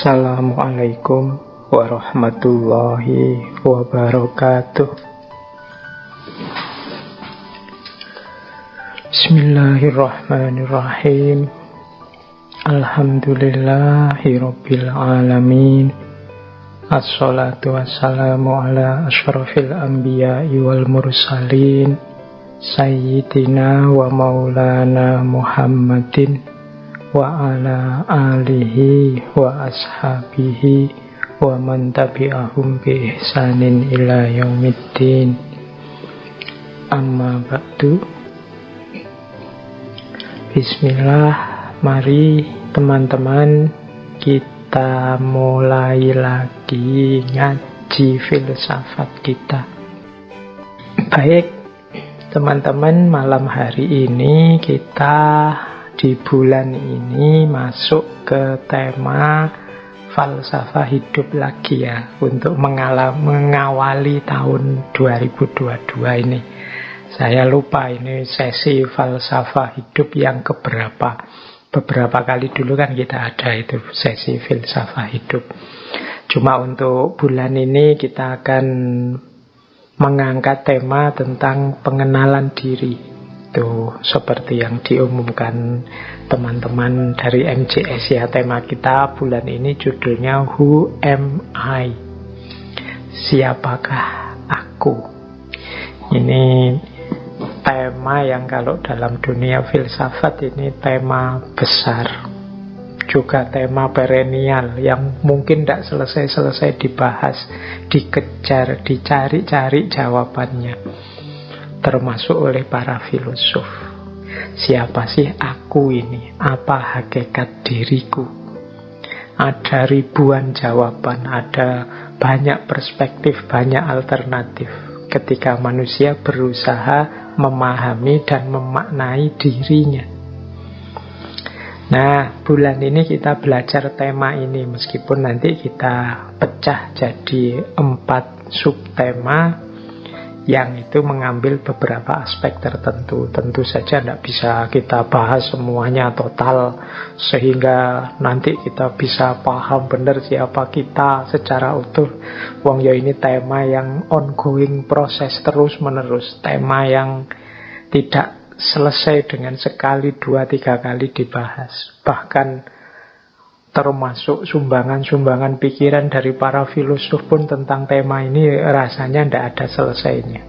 Assalamualaikum warahmatullahi wabarakatuh. Bismillahirrahmanirrahim. Alhamdulillahi rabbil alamin. Assalatu wassalamu ala asyrafil anbiya'i wal mursalin, Sayyidina wa maulana Muhammadin wa ala alihi wa ashabihi wa man tabi'ahum bi ihsanin ila yaumiddin. Amma ba'du. Bismillah, mari teman-teman kita mulai lagi ngaji filsafat kita. Baik teman-teman, malam hari ini kita di bulan ini masuk ke tema falsafah hidup lagi ya, untuk mengawali tahun 2022 ini. Saya lupa ini sesi falsafah hidup yang keberapa. Beberapa kali dulu kan kita ada itu sesi filsafah hidup. Cuma untuk bulan ini kita akan mengangkat tema tentang pengenalan diri. Itu seperti yang diumumkan teman-teman dari MJS ya. Tema kita bulan ini judulnya Who Am I? Siapakah aku? Ini tema yang kalau dalam dunia filsafat ini tema besar, juga tema perennial yang mungkin tidak selesai-selesai dibahas, dikejar, dicari-cari jawabannya, termasuk oleh para filosof. Siapa sih aku ini? Apa hakikat diriku? Ada ribuan jawaban, ada banyak perspektif, banyak alternatif ketika manusia berusaha memahami dan memaknai dirinya. Nah, bulan ini kita belajar tema ini, meskipun nanti kita pecah jadi 4 subtema yang itu mengambil beberapa aspek tertentu. Tentu saja tidak bisa kita bahas semuanya total, sehingga nanti kita bisa paham benar siapa kita secara utuh. Wong ya ini tema yang ongoing, proses terus menerus, tema yang tidak selesai dengan sekali, 2-3 kali dibahas. Bahkan termasuk sumbangan-sumbangan pikiran dari para filosof pun tentang tema ini rasanya tidak ada selesainya.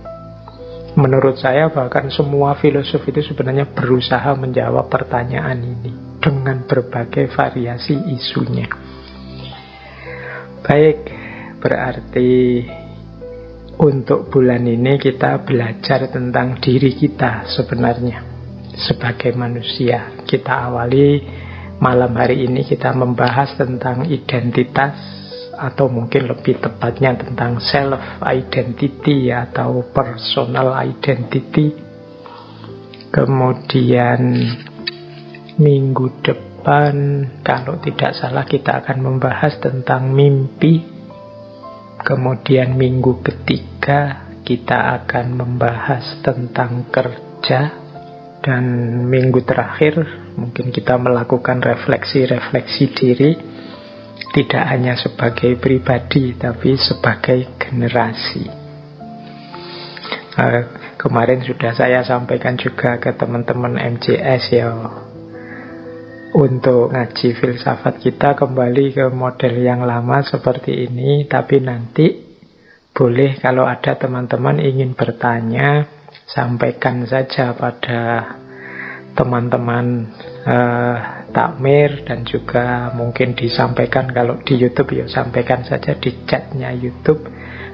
Menurut saya bahkan semua filosof itu sebenarnya berusaha menjawab pertanyaan ini dengan berbagai variasi isunya. Baik, berarti untuk bulan ini kita belajar tentang diri kita sebenarnya sebagai manusia. Kita awali malam hari ini kita membahas tentang identitas, atau mungkin lebih tepatnya tentang self-identity atau personal identity. Kemudian minggu depan, kalau tidak salah, kita akan membahas tentang mimpi. Kemudian minggu ketiga kita akan membahas tentang kerja. Dan minggu terakhir mungkin kita melakukan refleksi-refleksi diri, tidak hanya sebagai pribadi tapi sebagai generasi. Kemarin sudah saya sampaikan juga ke teman-teman MJS ya, untuk ngaji filsafat kita kembali ke model yang lama seperti ini. Tapi nanti boleh kalau ada teman-teman ingin bertanya, sampaikan saja pada teman-teman takmir, dan juga mungkin disampaikan kalau di YouTube ya sampaikan saja di chatnya YouTube.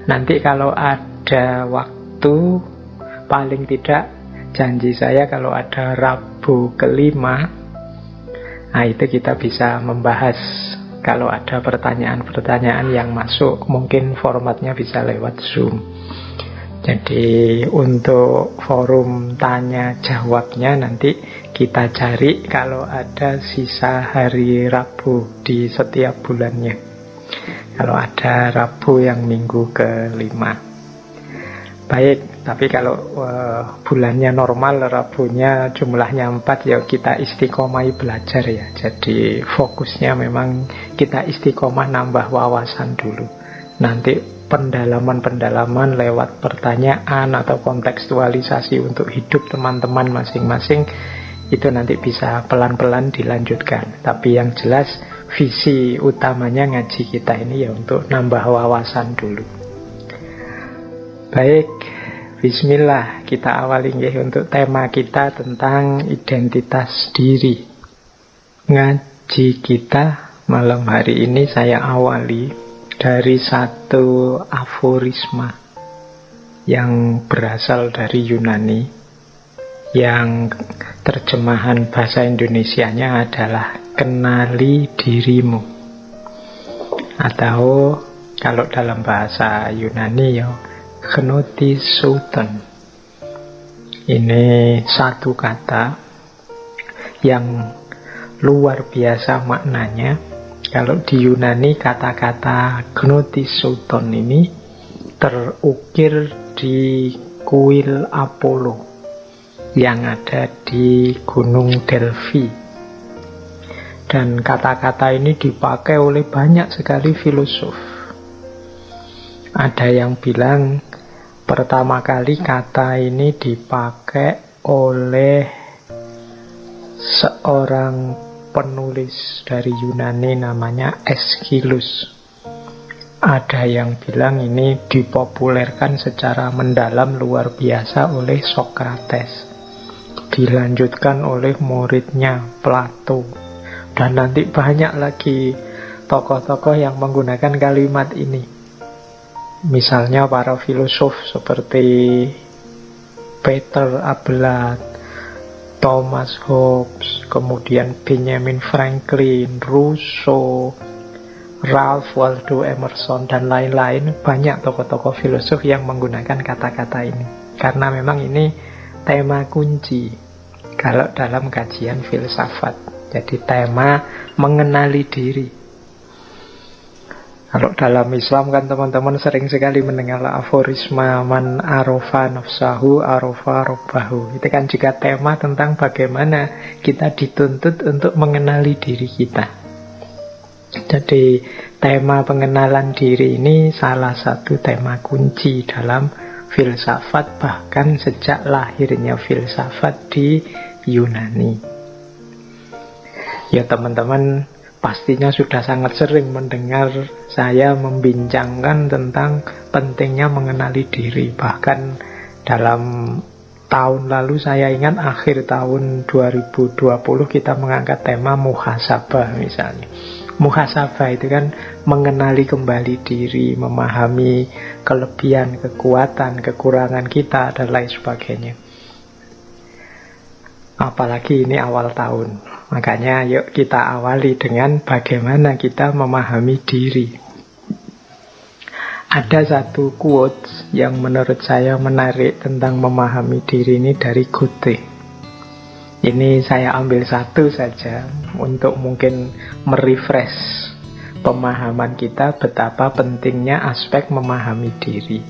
Nanti kalau ada waktu, paling tidak janji saya kalau ada Rabu kelima, nah itu kita bisa membahas. Kalau ada pertanyaan-pertanyaan yang masuk, mungkin formatnya bisa lewat Zoom. Jadi untuk forum tanya jawabnya nanti kita cari kalau ada sisa hari Rabu di setiap bulannya. Kalau ada Rabu yang minggu ke-5. Baik, tapi kalau bulannya normal, Rabunya jumlahnya 4, ya kita istiqomah belajar ya. Jadi fokusnya memang kita istiqomah nambah wawasan dulu. Nanti pendalaman-pendalaman lewat pertanyaan atau kontekstualisasi untuk hidup teman-teman masing-masing, itu nanti bisa pelan-pelan dilanjutkan. Tapi yang jelas visi utamanya ngaji kita ini ya untuk nambah wawasan dulu. Baik, bismillah, kita awali nggih untuk tema kita tentang identitas diri. Ngaji kita malam hari ini saya awali dari satu aforisma yang berasal dari Yunani, yang terjemahan bahasa Indonesianya adalah kenali dirimu. Atau kalau dalam bahasa Yunani ya Gnotisouton. Ini satu kata yang luar biasa maknanya. Kalau di Yunani kata-kata Gnotisouton ini terukir di kuil Apollo yang ada di Gunung Delphi. Dan kata-kata ini dipakai oleh banyak sekali filosof. Ada yang bilang pertama kali kata ini dipakai oleh seorang penulis dari Yunani namanya Aeschylus. Ada yang bilang ini dipopulerkan secara mendalam luar biasa oleh Socrates, dilanjutkan oleh muridnya Plato, dan nanti banyak lagi tokoh-tokoh yang menggunakan kalimat ini. Misalnya para filosof seperti Peter Abelard, Thomas Hobbes, kemudian Benjamin Franklin, Rousseau, Ralph Waldo Emerson, dan lain-lain. Banyak tokoh-tokoh filosof yang menggunakan kata-kata ini, karena memang ini tema kunci kalau dalam kajian filsafat. Jadi tema mengenali diri. Kalau dalam Islam kan teman-teman sering sekali mendengar aforisma man arofa nafsahu arofa robbahu. Itu kan juga tema tentang bagaimana kita dituntut untuk mengenali diri kita. Jadi tema pengenalan diri ini salah satu tema kunci dalam filsafat, bahkan sejak lahirnya filsafat di Yunani. Ya teman-teman pastinya sudah sangat sering mendengar saya membincangkan tentang pentingnya mengenali diri. Bahkan dalam tahun lalu saya ingat akhir tahun 2020 kita mengangkat tema muhasabah misalnya. Muhasabah itu kan mengenali kembali diri, memahami kelebihan, kekuatan, kekurangan kita, dan lain sebagainya. Apalagi ini awal tahun. Makanya yuk kita awali dengan bagaimana kita memahami diri. Ada satu quotes yang menurut saya menarik tentang memahami diri ini dari Goethe. Ini saya ambil satu saja untuk mungkin merefresh pemahaman kita betapa pentingnya aspek memahami diri.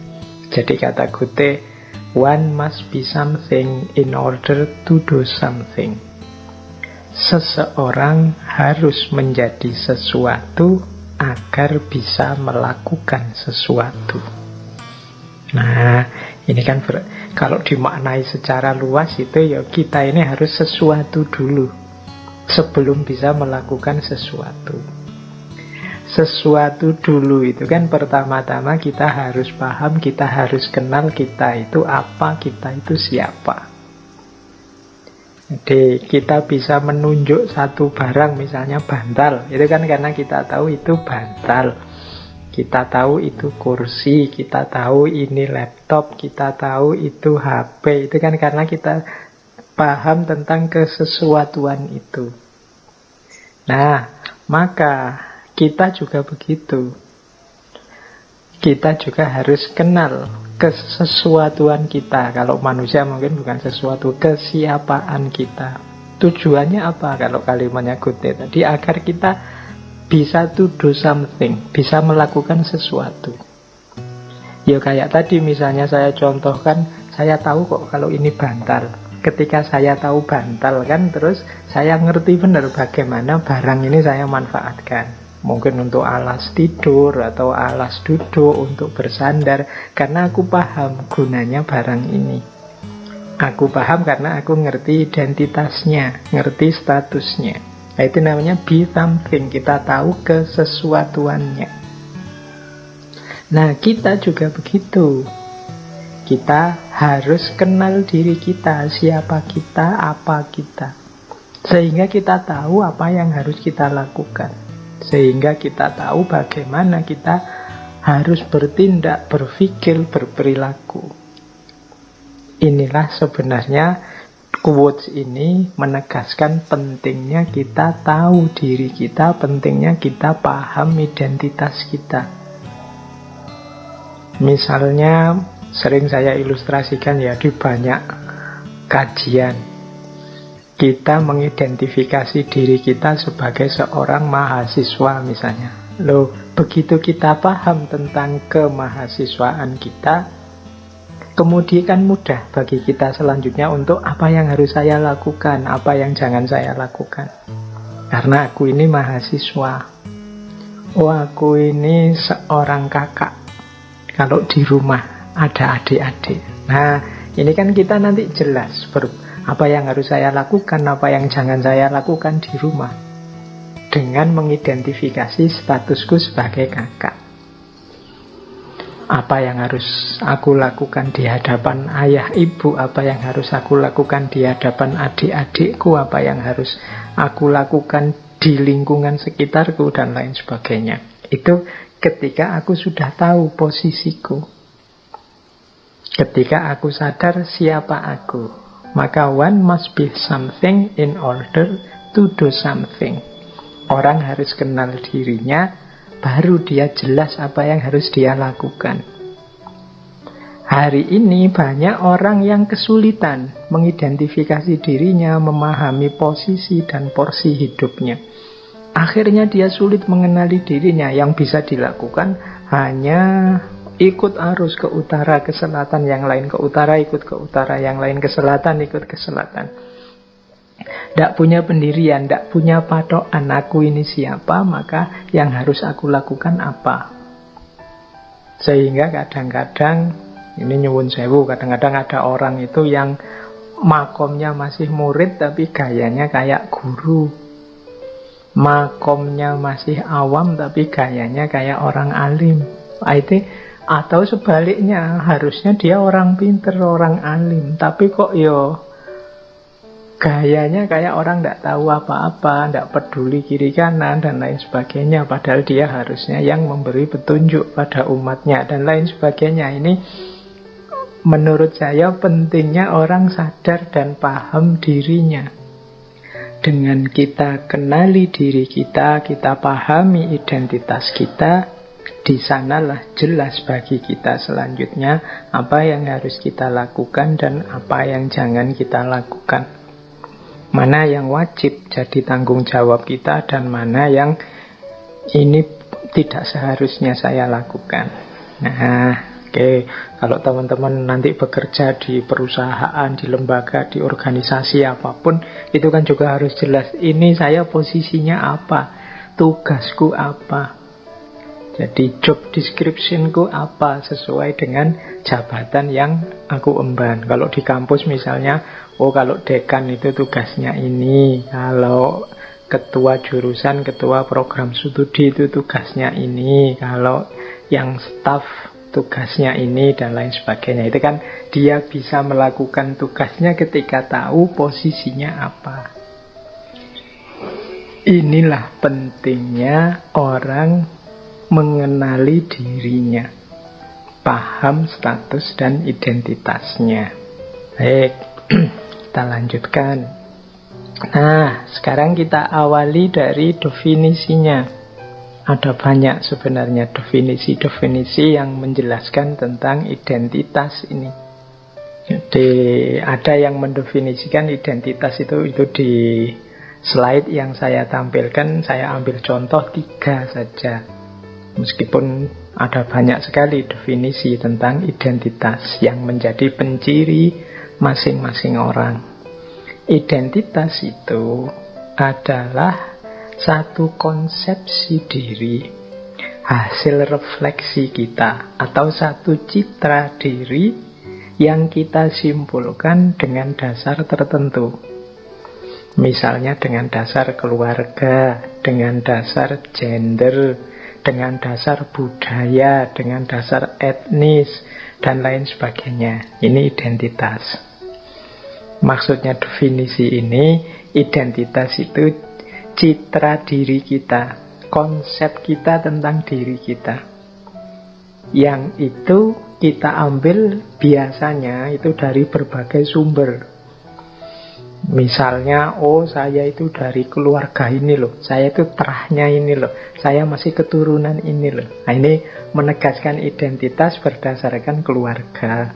Jadi kata Goethe, one must be something in order to do something. Seseorang harus menjadi sesuatu agar bisa melakukan sesuatu. Nah, ini kan kalau dimaknai secara luas itu ya kita ini harus sesuatu dulu sebelum bisa melakukan sesuatu. Sesuatu dulu itu kan pertama-tama kita harus paham, kita harus kenal kita itu apa, kita itu siapa. Jadi kita bisa menunjuk satu barang, misalnya bantal, itu kan karena kita tahu itu bantal, kita tahu itu kursi, kita tahu ini laptop, kita tahu itu HP, itu kan karena kita paham tentang kesesuatuan itu. Nah, maka kita juga begitu. Kita juga harus kenal kesesuatuan kita. Kalau manusia mungkin bukan sesuatu, kesiapaan kita. Tujuannya apa kalau kalimatnya Goethe tadi? Agar kita bisa to do something, bisa melakukan sesuatu. Ya kayak tadi misalnya saya contohkan, saya tahu kok kalau ini bantal. Ketika saya tahu bantal kan, terus saya ngerti benar bagaimana barang ini saya manfaatkan. Mungkin untuk alas tidur atau alas duduk, untuk bersandar. Karena aku paham gunanya barang ini. Aku paham karena aku ngerti identitasnya, ngerti statusnya. Nah, itu namanya be something, kita tahu kesesuatuannya. Nah, kita juga begitu. Kita harus kenal diri kita, siapa kita, apa kita. Sehingga kita tahu apa yang harus kita lakukan. Sehingga kita tahu bagaimana kita harus bertindak, berpikir, berperilaku. Inilah sebenarnya quotes ini menegaskan pentingnya kita tahu diri kita, pentingnya kita paham identitas kita. Misalnya sering saya ilustrasikan ya di banyak kajian. Kita mengidentifikasi diri kita sebagai seorang mahasiswa misalnya. Loh, begitu kita paham tentang kemahasiswaan kita, kemudian kan mudah bagi kita selanjutnya untuk apa yang harus saya lakukan, apa yang jangan saya lakukan. Karena aku ini mahasiswa. Oh, aku ini seorang kakak. Kalau di rumah ada adik-adik. Nah, ini kan kita nanti jelas apa yang harus saya lakukan, apa yang jangan saya lakukan di rumah. Dengan mengidentifikasi statusku sebagai kakak. Apa yang harus aku lakukan di hadapan ayah ibu, apa yang harus aku lakukan di hadapan adik-adikku, apa yang harus aku lakukan di lingkungan sekitarku, dan lain sebagainya. Itu ketika aku sudah tahu posisiku. Ketika aku sadar siapa aku, maka one must be something in order to do something. Orang harus kenal dirinya, baru dia jelas apa yang harus dia lakukan. Hari ini banyak orang yang kesulitan mengidentifikasi dirinya, memahami posisi dan porsi hidupnya. Akhirnya dia sulit mengenali dirinya. Yang bisa dilakukan hanya ikut arus ke utara, ke selatan, yang lain ke utara, ikut ke utara, yang lain ke selatan, ikut ke selatan. Tidak punya pendirian, tidak punya patokan, aku ini siapa, maka yang harus aku lakukan apa. Sehingga kadang-kadang, ini nyuwun sewu, kadang-kadang ada orang itu yang makomnya masih murid tapi gayanya kayak guru. Makomnya masih awam tapi gayanya kayak orang alim. Atau sebaliknya, harusnya dia orang pinter, orang alim, tapi kok gayanya kayak orang tidak tahu apa-apa, tidak peduli kiri kanan dan lain sebagainya. Padahal dia harusnya yang memberi petunjuk pada umatnya dan lain sebagainya. Ini menurut saya pentingnya orang sadar dan paham dirinya. Dengan kita kenali diri kita, kita pahami identitas kita, di sanalah jelas bagi kita selanjutnya apa yang harus kita lakukan dan apa yang jangan kita lakukan. Mana yang wajib jadi tanggung jawab kita dan mana yang ini tidak seharusnya saya lakukan. Nah, oke. Kalau teman-teman nanti bekerja di perusahaan, di lembaga, di organisasi apapun, itu kan juga harus jelas. Ini saya posisinya apa, tugasku apa. Jadi job description-ku apa sesuai dengan jabatan yang aku emban. Kalau di kampus misalnya, kalau dekan itu tugasnya ini. Kalau ketua jurusan, ketua program studi itu tugasnya ini. Kalau yang staff tugasnya ini dan lain sebagainya. Itu kan dia bisa melakukan tugasnya ketika tahu posisinya apa. Inilah pentingnya orang mengenali dirinya, paham status dan identitasnya. Baik, kita lanjutkan. Nah, sekarang kita awali dari definisinya. Ada banyak sebenarnya definisi-definisi yang menjelaskan tentang identitas ini. Jadi ada yang mendefinisikan identitas itu di slide yang saya tampilkan. Saya ambil contoh 3 saja. Meskipun Ada banyak sekali definisi tentang identitas yang menjadi penciri masing-masing orang. Identitas itu adalah satu konsepsi diri, hasil refleksi kita, atau satu citra diri yang kita simpulkan dengan dasar tertentu. Misalnya dengan dasar keluarga, dengan dasar gender, dengan dasar budaya, dengan dasar etnis, dan lain sebagainya. Ini identitas. Maksudnya definisi ini, identitas itu citra diri kita, konsep kita tentang diri kita. Yang itu kita ambil biasanya itu dari berbagai sumber. Misalnya, oh saya itu dari keluarga ini loh, saya itu terahnya ini loh, saya masih keturunan ini loh. Nah, ini menegaskan identitas berdasarkan keluarga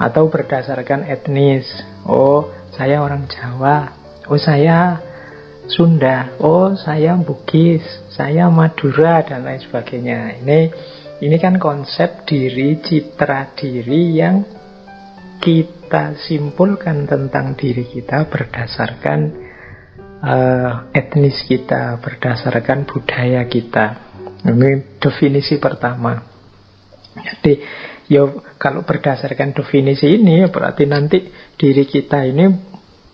atau berdasarkan etnis. Oh saya orang Jawa, oh saya Sunda, oh saya Bugis, saya Madura, dan lain sebagainya. Ini kan konsep diri, citra diri yang kita simpulkan tentang diri kita berdasarkan etnis kita, berdasarkan budaya kita. Ini definisi pertama. Jadi, kalau berdasarkan definisi ini, berarti nanti diri kita ini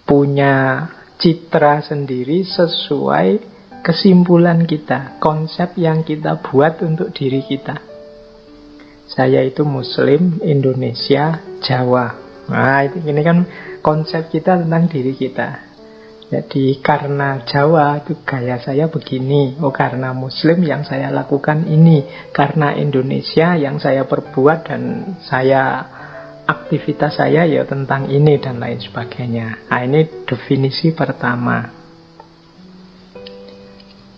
punya citra sendiri sesuai kesimpulan kita, konsep yang kita buat untuk diri kita. Saya itu Muslim, Indonesia, Jawa. Nah, ini kan konsep kita tentang diri kita. Jadi karena Jawa itu gaya saya begini. Oh karena Muslim yang saya lakukan ini. Karena Indonesia yang saya perbuat dan aktivitas saya ya tentang ini dan lain sebagainya. Nah, ini definisi pertama.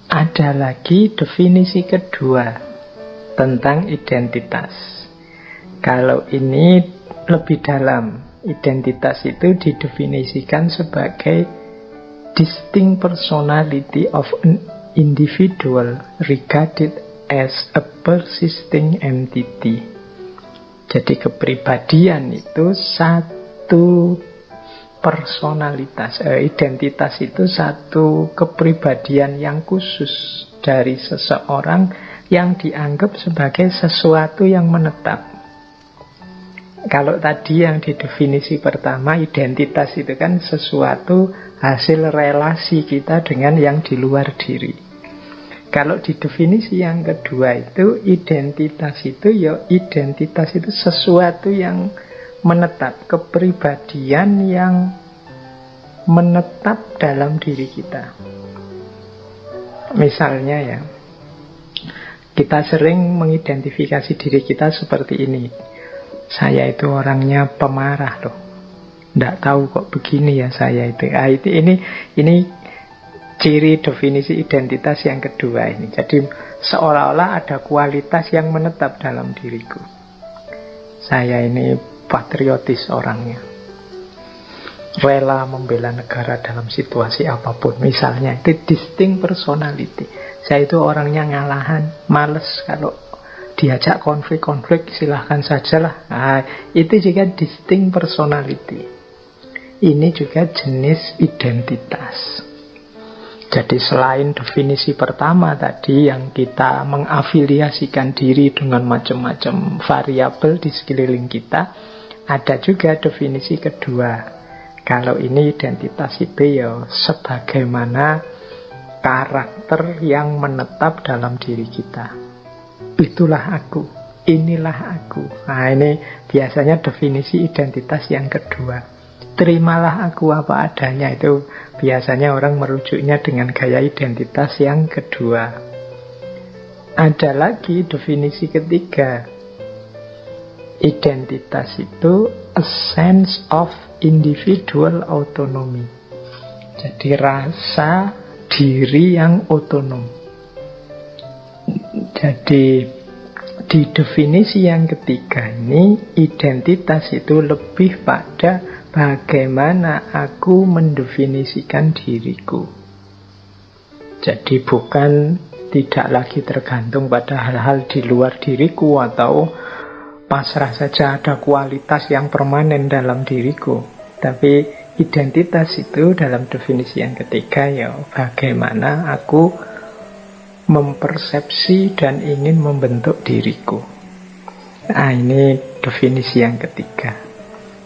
Ada lagi definisi kedua tentang identitas. Kalau ini lebih dalam, identitas itu didefinisikan sebagai distinct personality of an individual regarded as a persisting entity. Jadi kepribadian itu satu personalitas, identitas itu satu kepribadian yang khusus dari seseorang yang dianggap sebagai sesuatu yang menetap. Kalau tadi yang di definisi pertama, identitas itu kan sesuatu hasil relasi kita dengan yang di luar diri. Kalau di definisi yang kedua itu, identitas itu sesuatu yang menetap, kepribadian yang menetap dalam diri kita. Misalnya ya, kita sering mengidentifikasi diri kita seperti ini. Saya itu orangnya pemarah loh. Nggak tahu kok begini ya saya itu. Ini ciri definisi identitas yang kedua ini. Jadi seolah-olah ada kualitas yang menetap dalam diriku. Saya ini patriotis orangnya. Rela membela negara dalam situasi apapun. Misalnya itu distinct personality. Saya itu orangnya ngalahan, males kalau diajak konflik-konflik silahkan sajalah. Nah, itu juga distinct personality. Ini juga jenis identitas. Jadi selain definisi pertama tadi yang kita mengafiliasikan diri dengan macam-macam variabel di sekeliling kita, ada juga definisi kedua. Kalau ini identitas itu ya sebagaimana karakter yang menetap dalam diri kita. Itulah aku, inilah aku. Nah, ini biasanya definisi identitas yang kedua. Terimalah aku apa adanya, itu biasanya orang merujuknya dengan gaya identitas yang kedua. Ada lagi definisi ketiga. Identitas itu a sense of individual autonomy. Jadi rasa diri yang otonom. Jadi di definisi yang ketiga ini, identitas itu lebih pada bagaimana aku mendefinisikan diriku. Jadi bukan tidak lagi tergantung pada hal-hal di luar diriku, atau pasrah saja ada kualitas yang permanen dalam diriku. Tapi identitas itu dalam definisi yang ketiga, ya bagaimana aku mempersepsi dan ingin membentuk diriku. Nah, ini definisi yang ketiga.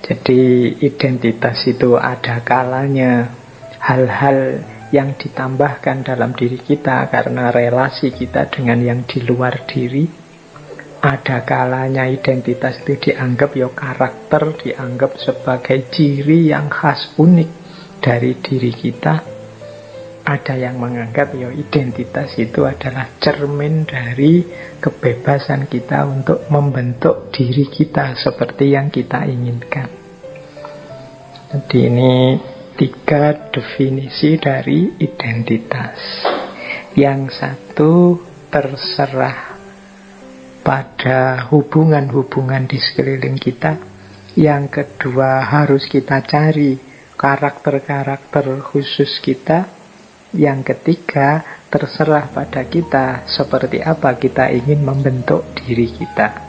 Jadi identitas itu ada kalanya hal-hal yang ditambahkan dalam diri kita karena relasi kita dengan yang di luar diri. Ada kalanya identitas itu dianggap ya karakter, dianggap sebagai ciri yang khas unik dari diri kita. Ada yang menganggap ya identitas itu adalah cermin dari kebebasan kita untuk membentuk diri kita seperti yang kita inginkan. Jadi ini 3 definisi dari identitas. Yang satu terserah pada hubungan-hubungan di sekeliling kita. Yang kedua harus kita cari karakter-karakter khusus kita. Yang ketiga terserah pada kita seperti apa kita ingin membentuk diri kita.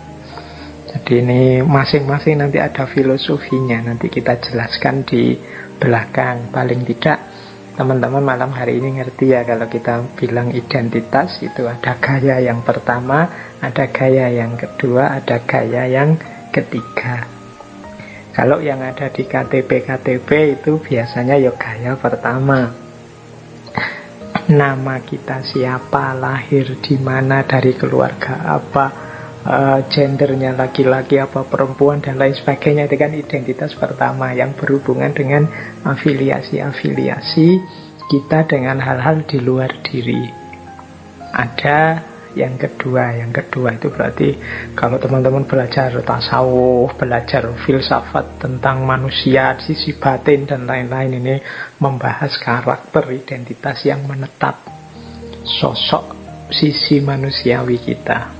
Jadi ini masing-masing nanti ada filosofinya, nanti kita jelaskan di belakang. Paling tidak teman-teman malam hari ini ngerti ya, kalau kita bilang identitas itu ada gaya yang pertama, ada gaya yang kedua, ada gaya yang ketiga. Kalau yang ada di KTP itu biasanya ya gaya pertama. Nama kita siapa, lahir di mana, dari keluarga apa, gendernya laki-laki apa perempuan dan lain sebagainya. Itu kan identitas pertama yang berhubungan dengan afiliasi-afiliasi kita dengan hal-hal di luar diri. Ada yang kedua itu berarti kalau teman-teman belajar tasawuf, belajar filsafat tentang manusia, sisi batin dan lain-lain, ini membahas karakter identitas yang menetap, sosok sisi manusiawi kita.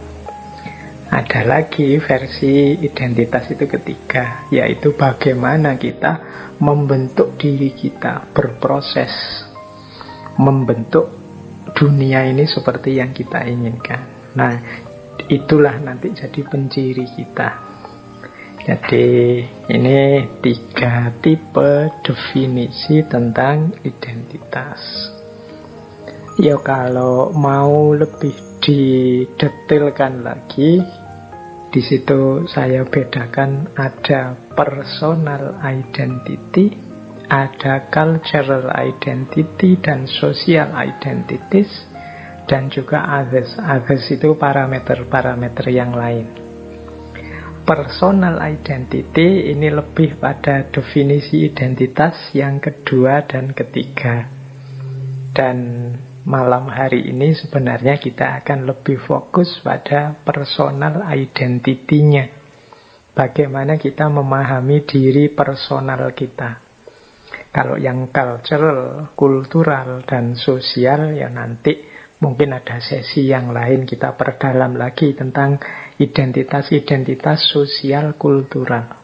Ada lagi versi identitas itu ketiga, yaitu bagaimana kita membentuk diri kita, berproses membentuk dunia ini seperti yang kita inginkan. Nah, itulah nanti jadi penciri kita. Jadi ini 3 tipe definisi tentang identitas. Ya kalau mau lebih didetailkan lagi, di situ saya bedakan ada personal identity, ada cultural identity dan social identities, dan juga others. Others itu parameter-parameter yang lain. Personal identity ini lebih pada definisi identitas yang kedua dan ketiga. Dan malam hari ini sebenarnya kita akan lebih fokus pada personal identity-nya. Bagaimana kita memahami diri personal kita. Kalau yang cultural, kultural, dan sosial, ya nanti mungkin ada sesi yang lain kita perdalam lagi tentang identitas-identitas sosial kultural.